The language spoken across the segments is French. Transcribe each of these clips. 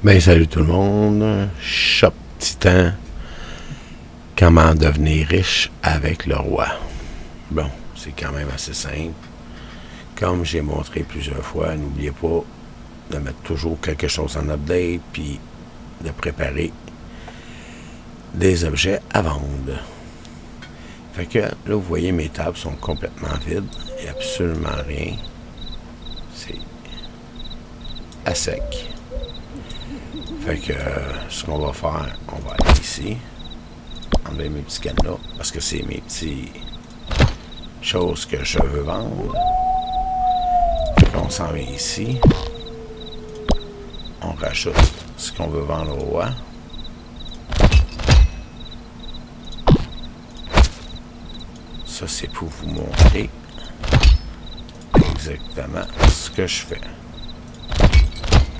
Ben salut tout le monde. Shop Titan. Comment devenir riche avec le roi. Bon, c'est quand même assez simple. Comme j'ai montré plusieurs fois, n'oubliez pas de mettre toujours quelque chose en update, puis de préparer des objets à vendre. Fait que là, vous voyez, mes tables sont complètement vides. Il n'y a absolument rien. C'est à sec. Fait que ce qu'on va faire, on va aller ici, enlever mes petits cadenas, parce que c'est mes petites choses que je veux vendre. Fait qu'on s'en vient ici. On rajoute ce qu'on veut vendre au roi. Ça, c'est pour vous montrer exactement ce que je fais.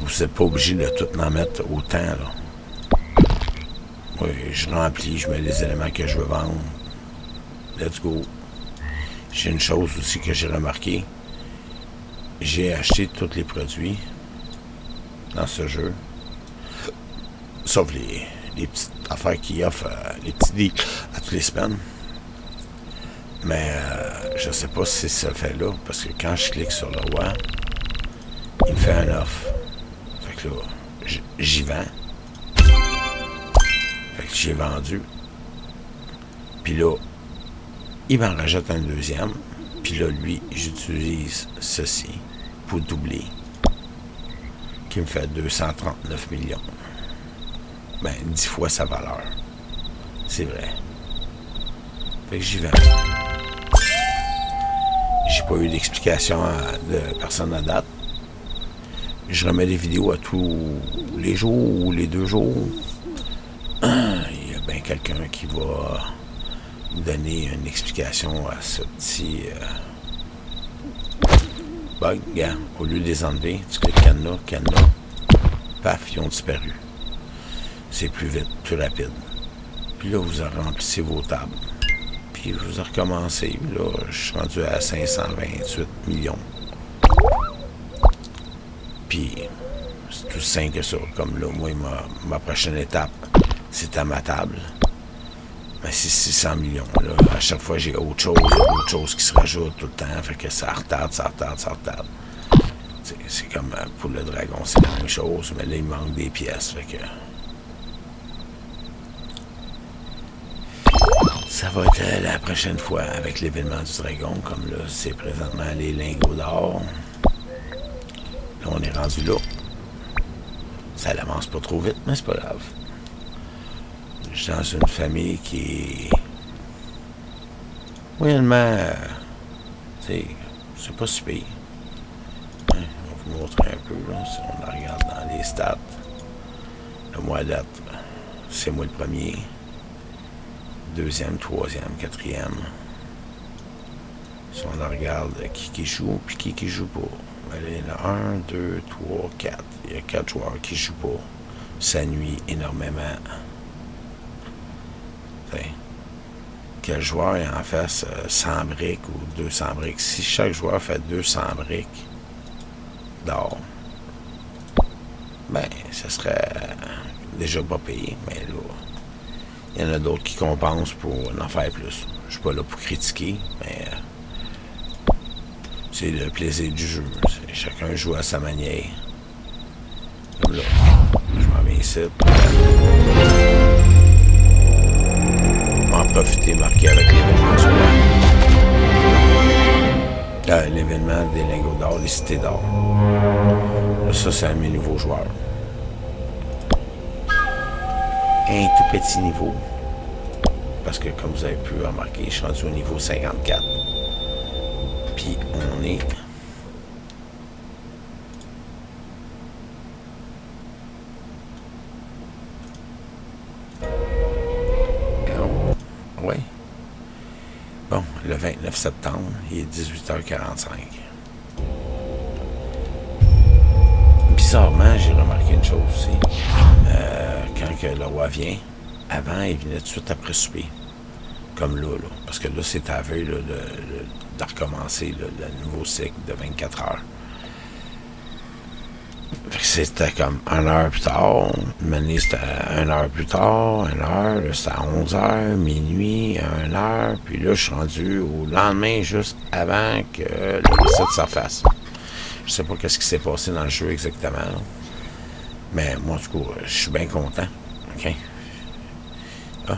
Vous n'êtes pas obligé de tout en mettre autant, là. Oui, je remplis, je mets les éléments que je veux vendre. Let's go. J'ai une chose aussi que j'ai remarqué. J'ai acheté tous les produits dans ce jeu. Sauf les petites affaires qui offrent, les petits deals à toutes les semaines. Mais je sais pas si ça fait là, parce que quand je clique sur le roi, il me fait un offre. Fait que là, j'y vends. Fait que j'ai vendu. Puis là, il m'en rajoute un deuxième. Puis là, lui, j'utilise ceci pour doubler. Qui me fait 239 millions. Ben, 10 fois sa valeur. C'est vrai. Fait que j'y vends. J'ai pas eu d'explication de personne à date. Je remets des vidéos à tous les jours ou les 2 jours. Il y a bien quelqu'un qui va donner une explication à ce petit bug. Regarde, au lieu de les enlever, tu cliques cadenas, paf, ils ont disparu. C'est plus vite, plus rapide. Puis là, vous remplissez vos tables. Puis vous recommencez. Là, je suis rendu à 528 millions. Puis, c'est tout simple que ça. Comme là, moi, ma prochaine étape, c'est à ma table. Ben, c'est 600 millions. Là. À chaque fois, j'ai autre chose qui se rajoute tout le temps. Fait que ça retarde. C'est comme pour le dragon, c'est la même chose. Mais là, il manque des pièces. Fait que ça va être la prochaine fois avec l'événement du dragon. Comme là, c'est présentement les lingots d'or. Là, on est rendu là. Ça n'avance pas trop vite, mais c'est pas grave. Je suis dans une famille qui est moyennement, c'est pas si pire. Hein, on va vous montrer un peu, là, si on la regarde dans les stats. Le mois de date, c'est moi le premier. Deuxième, troisième, quatrième. Si on la regarde, qui joue, puis qui joue pas. Il y en a 1, 2, 3, 4. Il y a 4 joueurs qui jouent pas. Ça nuit énormément. T'sais, quel joueur en fasse 100 briques ou 200 briques. Si chaque joueur fait 200 briques d'or, ben, ça serait déjà pas payé. Mais là, il y en a d'autres qui compensent pour en faire plus. Je suis pas là pour critiquer, mais c'est le plaisir du jeu. Chacun joue à sa manière. Comme là, je m'en viens ici. En profiter, marquer avec l'événement du roi. L'événement des lingots d'or, les cités d'or. Là, ça, c'est un de mes nouveaux joueurs. Un tout petit niveau. Parce que, comme vous avez pu remarquer, je suis rendu au niveau 54. Puis, on est... Oui. Bon, le 29 septembre, il est 18h45. Bizarrement, j'ai remarqué une chose aussi. Quand que le roi vient, avant, il venait tout de suite après souper. Comme là. Parce que là, c'est à veille de recommencer le nouveau cycle de 24 heures. Fait que c'était comme 1 heure plus tard. Une année, c'était 1 heure plus tard, 1 heure. Là, c'était à 11 heures, minuit, 1 heure. Puis là, je suis rendu au lendemain, juste avant que le recette s'en fasse. Je sais pas qu'est-ce qui s'est passé dans le jeu exactement. Là. Mais moi, du coup, je suis bien content. OK? Ah,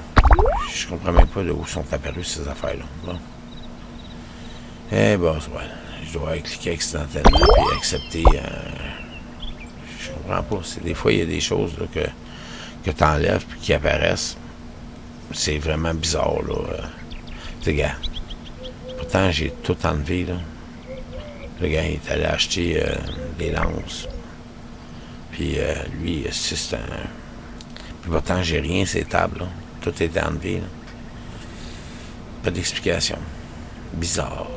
je comprends même pas de où sont apparues ces affaires-là. Bon. Eh ben, ouais. Je dois cliquer accidentellement et accepter. Je comprends pas. Des fois, il y a des choses là, que tu enlèves et qui apparaissent. C'est vraiment bizarre. Là. Tu sais, gars. Pourtant, j'ai tout enlevé. Là. Le gars il est allé acheter des lances. Puis lui, c'est un. Puis pourtant, j'ai rien ces tables. Là. Tout était enlevé. Là. Pas d'explication. Bizarre.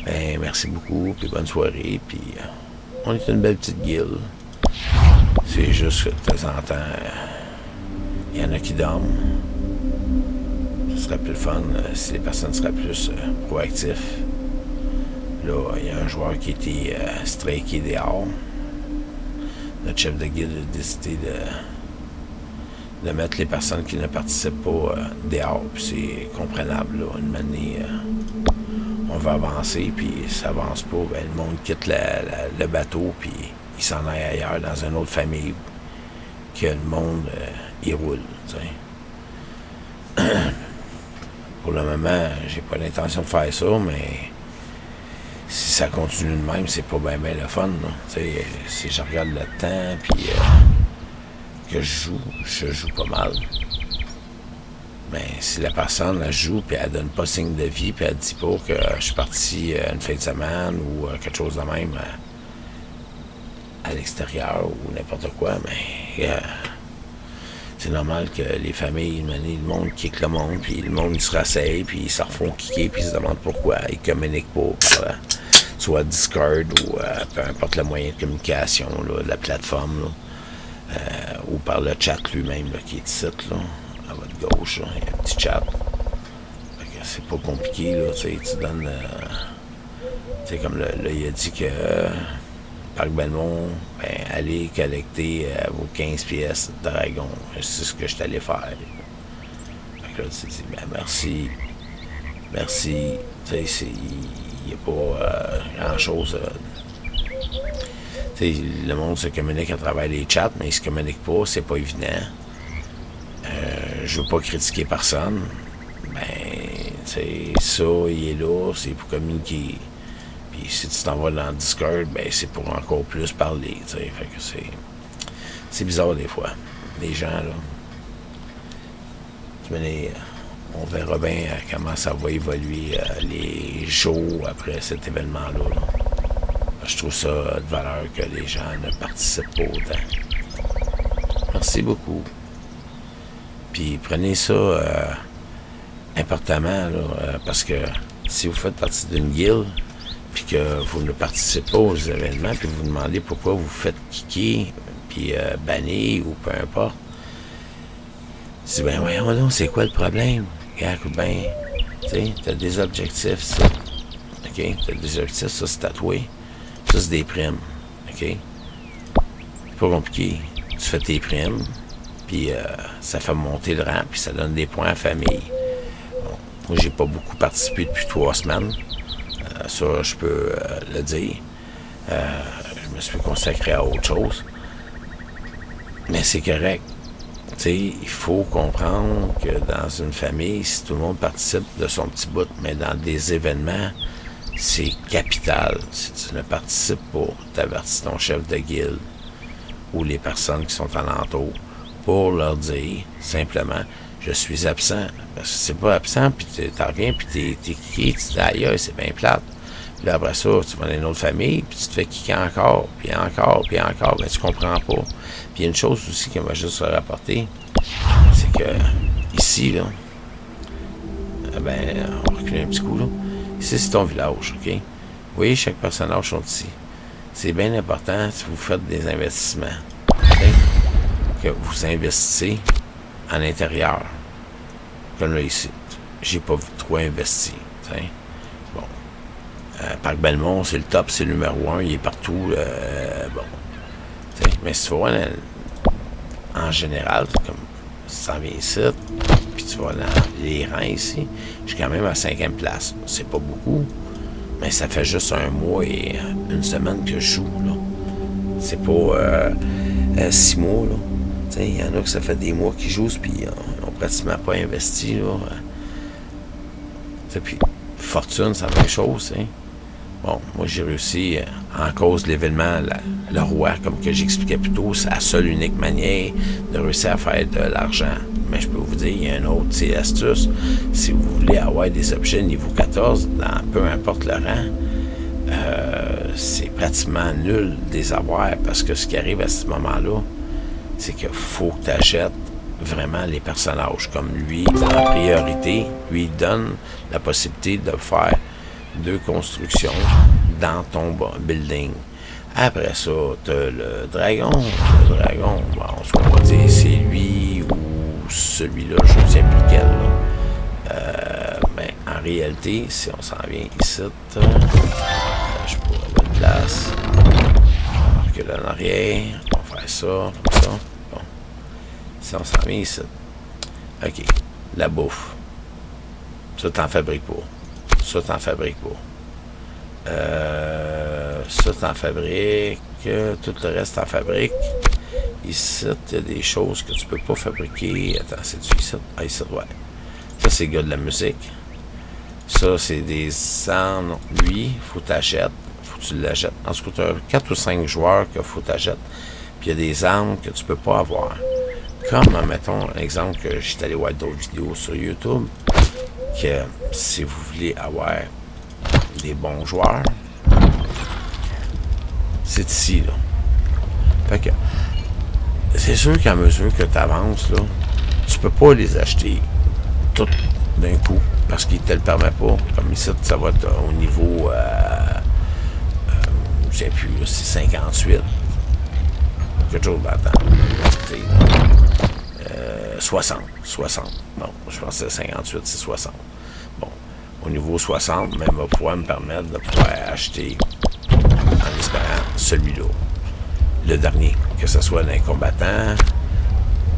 Ben, merci beaucoup, puis bonne soirée, puis on est une belle petite guilde. C'est juste que de temps en temps, il y en a qui dorment. Ce serait plus le fun si les personnes seraient plus proactifs. Là, il y a un joueur qui a été striké dehors. Notre chef de guilde a décidé de mettre les personnes qui ne participent pas dehors, puis c'est comprenable, là, une manière... on va avancer, puis ça avance pas, ben, le monde quitte le bateau, puis il s'en aille ailleurs, dans une autre famille, que le monde, y roule, t'sais. Pour le moment, j'ai pas l'intention de faire ça, mais si ça continue de même, c'est pas bien le fun, là. T'sais, si je regarde le temps, puis que je joue pas mal. Mais si la personne elle joue puis elle donne pas signe de vie puis elle dit pas que je suis parti une fin de semaine ou quelque chose de même à l'extérieur ou n'importe quoi, mais c'est normal que les familles, le monde kick le monde puis le monde se rasseille puis ils se refont kicker puis ils se demandent pourquoi ils communiquent pas soit Discord ou peu importe le moyen de communication, là, la plateforme là, ou par le chat lui-même là, qui est ici là. À votre gauche, il y a un petit chat. C'est pas compliqué, là, tu donnes... tu sais, comme là, il a dit que Parc Belmont, ben, allez collecter vos 15 pièces de dragon. C'est ce que je t'allais faire. Fait que là, tu te dis, ben, merci. Merci. Tu sais, il n'y a pas grand-chose. Tu sais, le monde se communique à travers les chats, mais il se communique pas, c'est pas évident. Je veux pas critiquer personne. Ben, c'est ça, il est là, c'est pour communiquer. Puis si tu t'en vas dans le Discord, ben c'est pour encore plus parler, tu sais. Fait que c'est bizarre des fois. Les gens, là. On verra bien comment ça va évoluer les jours après cet événement-là. Là. Je trouve ça de valeur que les gens ne participent pas autant. Merci beaucoup. Puis prenez ça importantement, là, parce que si vous faites partie d'une guilde, puis que vous ne participez pas aux événements, puis vous demandez pourquoi vous faites kicker, puis bannir, ou peu importe, tu dis, ben voyons donc, c'est quoi le problème? Regarde, ben, tu sais, t'as des objectifs, ça. OK? T'as des objectifs, ça, c'est tatoué. Ça, c'est des primes. OK? C'est pas compliqué. Tu fais tes primes. Puis ça fait monter le rang, puis ça donne des points à la famille. Bon, moi, j'ai pas beaucoup participé depuis 3 semaines. Ça, je peux le dire. Je me suis consacré à autre chose. Mais c'est correct. Tu sais, il faut comprendre que dans une famille, si tout le monde participe de son petit bout, mais dans des événements, c'est capital. Si tu ne participes pas, tu avertis ton chef de guilde ou les personnes qui sont alentour pour leur dire simplement je suis absent. Parce que c'est pas absent, puis t'en reviens, puis t'es kické, tu te dis ailleurs, c'est bien plate. Puis là, après ça, tu vas dans une autre famille, puis tu te fais kicker encore, puis encore, puis encore, ben tu comprends pas. Puis il y a une chose aussi qui m'a juste rapporté, c'est que ici, là, ben, on va reculer un petit coup, là. Ici, c'est ton village, OK? Vous voyez, chaque personnage sont ici. C'est bien important si vous faites des investissements, okay? Que vous investissez en intérieur. Comme là, ici, j'ai pas trop investi, t'sais. Bon. Parc Belmont, c'est le top, c'est le numéro 1, il est partout. Bon. T'sais, mais si tu vois, en général, comme si tu t'en viens ici, puis tu vas dans les rangs ici, je suis quand même à 5e place. C'est pas beaucoup, mais ça fait juste 1 mois et 1 semaine que je joue, là. C'est pas 6 mois, là. Il y en a que ça fait des mois qu'ils jouent, puis ils n'ont pratiquement pas investi, là. Puis, fortune, c'est la même chose, hein. Bon, moi, j'ai réussi, en cause de l'événement, le roi, comme que j'expliquais plus tôt, c'est la seule unique manière de réussir à faire de l'argent. Mais je peux vous dire, il y a un autre astuce. Si vous voulez avoir des objets niveau 14, dans peu importe le rang, c'est pratiquement nul de les avoir, parce que ce qui arrive à ce moment-là, c'est qu'il faut que tu achètes vraiment les personnages. Comme lui, en priorité, lui, il donne la possibilité de faire 2 constructions dans ton building. Après ça, tu as le dragon. Le dragon, bon, ce qu'on va dire, c'est lui ou celui-là, je ne sais plus lequel. Mais en réalité, si on s'en vient ici, je peux avoir une place. Alors que là, en arrière, on va faire ça, comme ça. Bon. Si on s'en vient ici. OK. La bouffe. Ça, t'en fabriques pas. Ça, t'en fabriques pas. Ça, t'en fabriques. Tout le reste, t'en fabriques. Ici, il y a des choses que tu peux pas fabriquer. Attends, c'est-tu ici? Ah, ici, ouais. Ça, c'est le gars de la musique. Ça, c'est des armes. Lui, faut que t'achètes. Faut que tu l'achètes. En tout cas, tu as 4 ou 5 joueurs qu'il faut que t'achètes. Puis il y a des armes que tu peux pas avoir. Comme, mettons, un exemple que j'étais allé voir d'autres vidéos sur YouTube, que si vous voulez avoir des bons joueurs, c'est ici, là. Fait que, c'est sûr qu'à mesure que tu avances, là, tu peux pas les acheter toutes d'un coup, parce qu'il te le permet pas. Comme ici, ça va être au niveau, je sais plus, là, c'est 58. Quelque chose d'attendre. 60. Bon, je pense que c'est 58, c'est 60. Bon, au niveau 60, même va pouvoir me permettre de pouvoir acheter, en espérant, celui-là. Le dernier, que ce soit d'un combattant,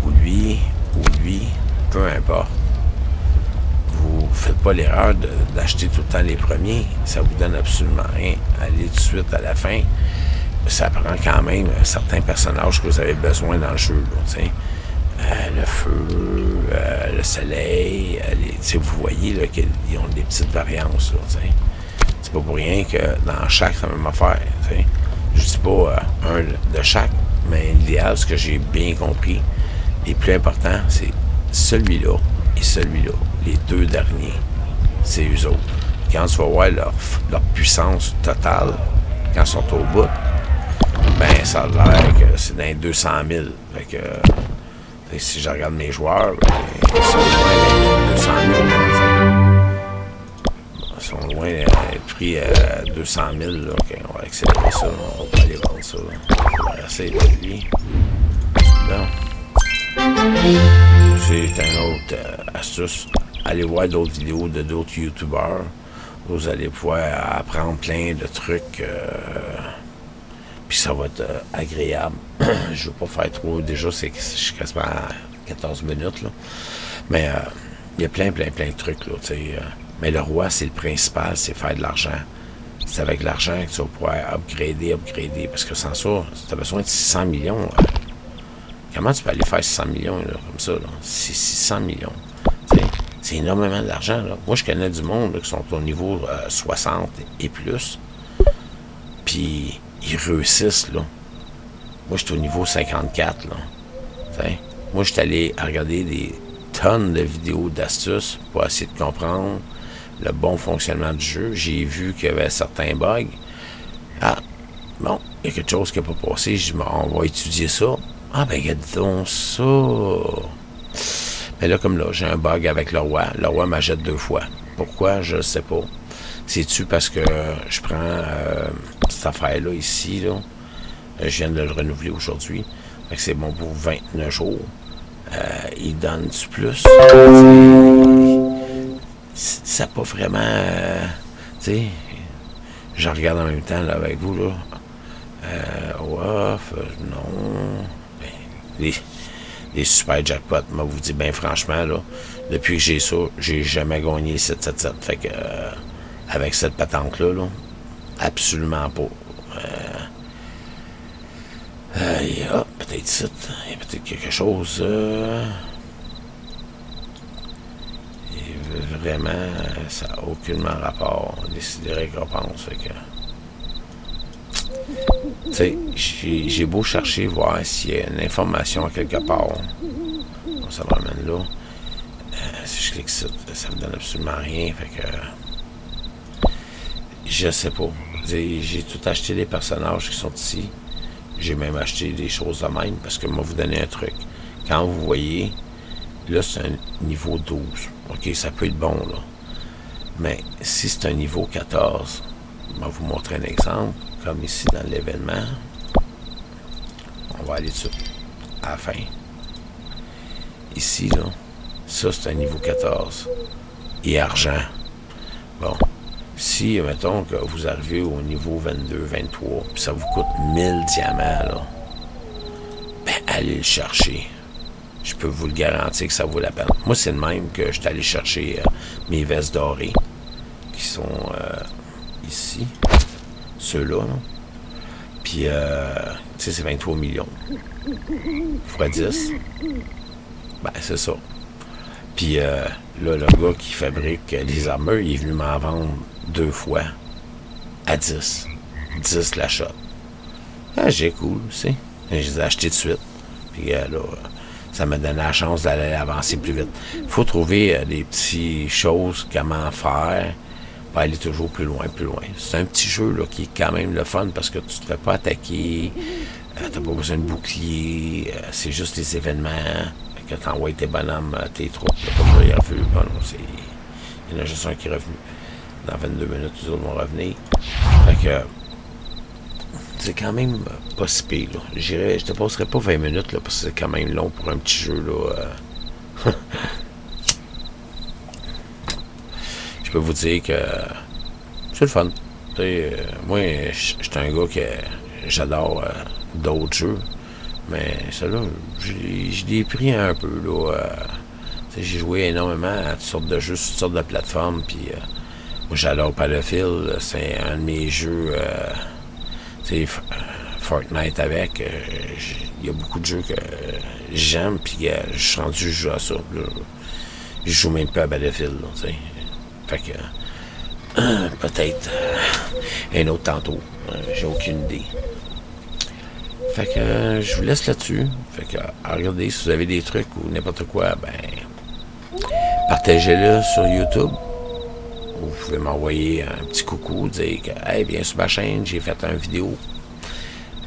ou lui, peu importe. Vous ne faites pas l'erreur d'acheter tout le temps les premiers. Ça vous donne absolument rien. Allez tout de suite à la fin. Ça prend quand même certains personnages que vous avez besoin dans le jeu. Le feu, le soleil, vous voyez là, qu'ils ont des petites variances. C'est pas pour rien que dans chaque, c'est la même affaire. T'sais. Je dis pas un de chaque, mais l'idéal, ce que j'ai bien compris, les plus importants, c'est celui-là et celui-là. Les 2 derniers, c'est eux autres. Quand tu vas voir leur puissance totale, quand ils sont au bout, ben ça a l'air que c'est dans les 200 000. Fait que, si je regarde mes joueurs, ben, ils sont loin des 200 000. Ils sont loin d'être pris à 200 000. Là, okay, on va accélérer ça. On va aller vendre ça. Là. On va essayer de lui. Là. C'est un autre astuce. Allez voir d'autres vidéos de d'autres youtubeurs. Vous allez pouvoir apprendre plein de trucs. Puis ça va être agréable. Je veux pas faire trop. Déjà, je suis quasiment à 14 minutes. Là. Mais il y a plein de trucs. Là, mais le roi, c'est le principal, c'est faire de l'argent. C'est avec l'argent que tu vas pouvoir upgrader. Parce que sans ça, tu as besoin de 600 millions. Comment tu peux aller faire 600 millions là, comme ça? Là? C'est 600 millions. C'est énormément d'argent. Là. Moi, je connais du monde là, qui sont au niveau 60 et plus. Puis ils réussissent, là. Moi, je suis au niveau 54, là. T'sais? Moi, je suis allé regarder des tonnes de vidéos d'astuces pour essayer de comprendre le bon fonctionnement du jeu. J'ai vu qu'il y avait certains bugs. Ah, bon, il y a quelque chose qui n'a pas passé. Je dis, on va étudier ça. Ah, ben, regarde donc ça. Mais là, comme là, j'ai un bug avec le roi. Le roi m'achète 2 fois. Pourquoi? Je ne sais pas. C'est-tu parce que je prends cette affaire-là ici, là. Je viens de le renouveler aujourd'hui. Fait que c'est bon pour 29 jours. Il donne du plus. Ça n'a pas vraiment... tu sais, je regarde en même temps là, avec vous, là. Off, non. Ben, les super jackpots, moi, vous dis bien franchement, là, depuis que j'ai ça, j'ai jamais gagné 777. Fait que, avec cette patente-là, là, absolument pas. Peut-être ça. Il y a peut-être quelque chose. Et vraiment, ça n'a aucunement rapport. Décider récompense. Fait que. Tu sais, j'ai beau chercher, voir s'il y a une information quelque part. Bon, ça m'amène là. Si je clique ça, ça me donne absolument rien. Fait que. Je sais pas. J'ai tout acheté les personnages qui sont ici. J'ai même acheté des choses de même parce que moi, vous donner un truc. Quand vous voyez, là, c'est un niveau 12. OK, ça peut être bon, là. Mais si c'est un niveau 14, je vais vous montrer un exemple. Comme ici dans l'événement. On va aller dessus. À la fin. Ici, là, ça, c'est un niveau 14. Et argent. Bon. Si, mettons, que vous arrivez au niveau 22, 23, puis ça vous coûte 1000 diamants, là, ben, allez le chercher. Je peux vous le garantir que ça vaut la peine. Moi, c'est le même que je suis allé chercher mes vestes dorées, qui sont ici. Ceux-là, là. Puis, tu sais, c'est 23 millions. Fois 10. Ben, c'est ça. Puis, là, le gars qui fabrique les armures, il est venu m'en vendre 2 fois à 10. 10 la shot. Ah, j'ai cool, tu sais. Je les ai achetés de suite. Puis là, ça m'a donné la chance d'aller avancer plus vite. Il faut trouver des petites choses, comment faire, pour aller toujours plus loin, plus loin. C'est un petit jeu là, qui est quand même le fun parce que tu te fais pas attaquer, t'as pas besoin de bouclier, c'est juste les événements. Que t'envoies tes bonhommes, tes troupes, là, comme là, il a vu, bon, il y en a juste un qui est revenu. Dans 22 minutes, les autres vont revenir. Fait que c'est quand même pas si pire, là. Je te passerai pas 20 minutes, là, parce que c'est quand même long pour un petit jeu, là. Je peux vous dire que c'est le fun. Moi, je suis un gars que j'adore d'autres jeux. Mais ça-là, je l'ai pris un peu, là. J'ai joué énormément à toutes sortes de jeux, toutes sortes de plateformes, puis moi, j'adore Battlefield, c'est un de mes jeux, Fortnite avec, il y a beaucoup de jeux que j'aime, puis je suis rendu, je joue à ça, là. Je joue même pas à Battlefield, là, tu sais. Fait que, peut-être un autre tantôt, j'ai aucune idée. Fait que je vous laisse là-dessus. Fait que regardez, si vous avez des trucs ou n'importe quoi, ben partagez-le sur YouTube. Ou vous pouvez m'envoyer un petit coucou, dire que hey, viens sur ma chaîne, j'ai fait une vidéo.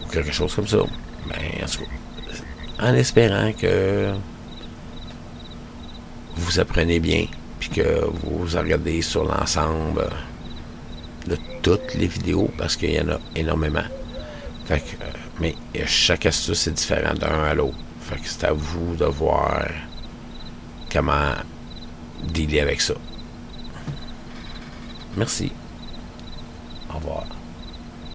Ou quelque chose comme ça. Ben, en tout cas, en espérant que vous apprenez bien, puis que vous regardez sur l'ensemble de toutes les vidéos, parce qu'il y en a énormément. Fait que, mais chaque astuce est différente d'un à l'autre. Fait que c'est à vous de voir comment dealer avec ça. Merci. Au revoir.